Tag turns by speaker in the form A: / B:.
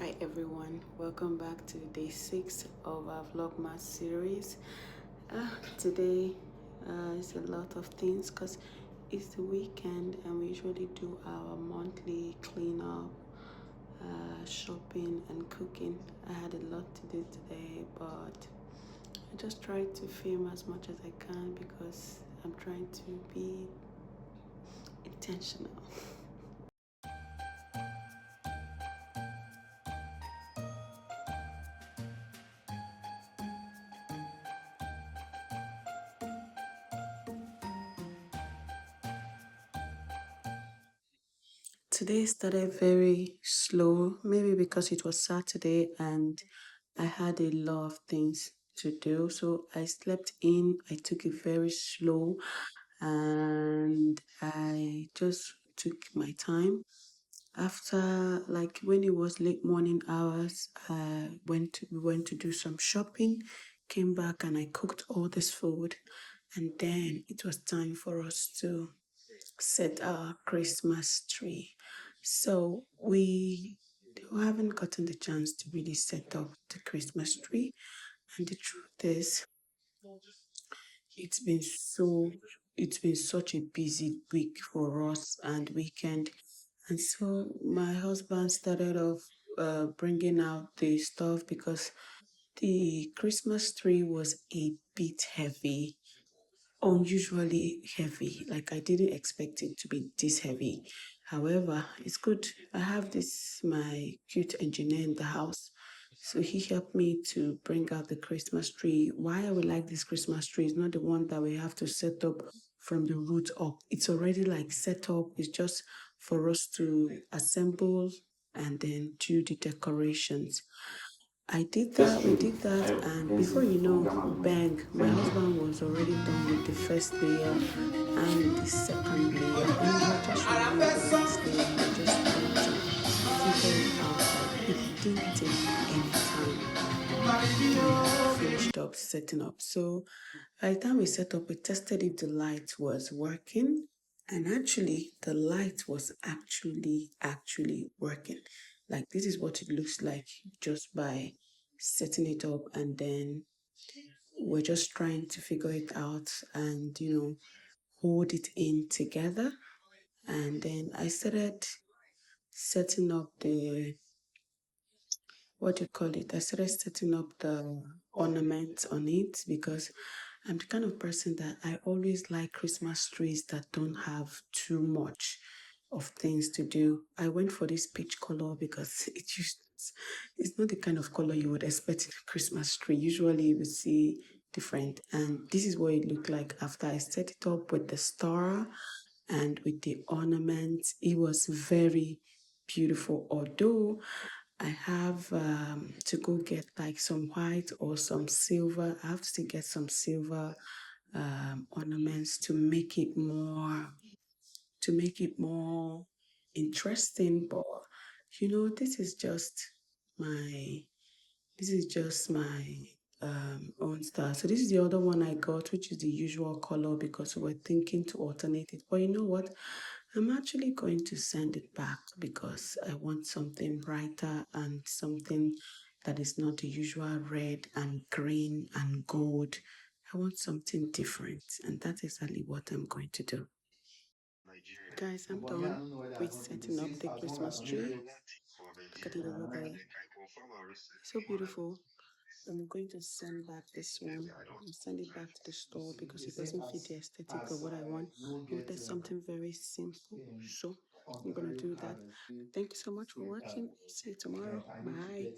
A: Hi everyone, welcome back to day 6 of our Vlogmas series. Today is a lot of things because it's the weekend and we usually do our monthly cleanup, shopping and cooking. I had a lot to do today, but I just try to film as much as I can because I'm trying to be intentional. Today started very slow, maybe because it was Saturday and I had a lot of things to do. So I slept in, I took it very slow, and I just took my time. After, like, when it was late morning hours, we went to do some shopping, came back and I cooked all this food, and then it was time for us to set our Christmas tree. So we haven't gotten the chance to really set up the Christmas tree. And the truth is, it's been so it's been such a busy week for us and weekend. And so my husband started off bringing out the stuff because the Christmas tree was a bit heavy, unusually heavy. Like I didn't expect it to be this heavy. However, it's good. I have this my cute engineer in the house. So he helped me to bring out the Christmas tree. Why I would like this Christmas tree is not the one that we have to set up from the root up. It's already like set up. It's just for us to assemble and then do the decorations. I did that, we did that, and before you know, bang, my husband was already done with the first layer and the second layer, and we were just remaining the last layer. We were just trying to figure it out. Like, it didn't take any time. We finished up setting up. So by the time we set up, we tested if the light was working, and actually, the light was actually working. Like, this is what it looks like just by setting it up, and then we're just trying to figure it out and hold it in together. And then I started setting up the what do you call it? I started setting up the ornaments on it because I'm the kind of person that I always like Christmas trees that don't have too much of things to do. I went for this peach color because it's not the kind of color you would expect in a Christmas tree. Usually you would see different, and this is what it looked like after I set it up with the star and with the ornaments. It was very beautiful, although I have to go get like some white or some silver. I have to get some silver ornaments to make it more interesting. But this is just my own style. So this is the other one I got, which is the usual color because we're thinking to alternate it. But you know what? I'm actually going to send it back because I want something brighter and something that is not the usual red and green and gold. I want something different, and that's exactly what I'm going to do. Guys, I'm done with setting up the Christmas tree. Look at it over there. It's so beautiful. I'm going to send back this one and send it back to the store because it doesn't fit the aesthetic of what I want. I wanted something very simple. So I'm going to do that. Thank you so much for watching. See you tomorrow. Bye.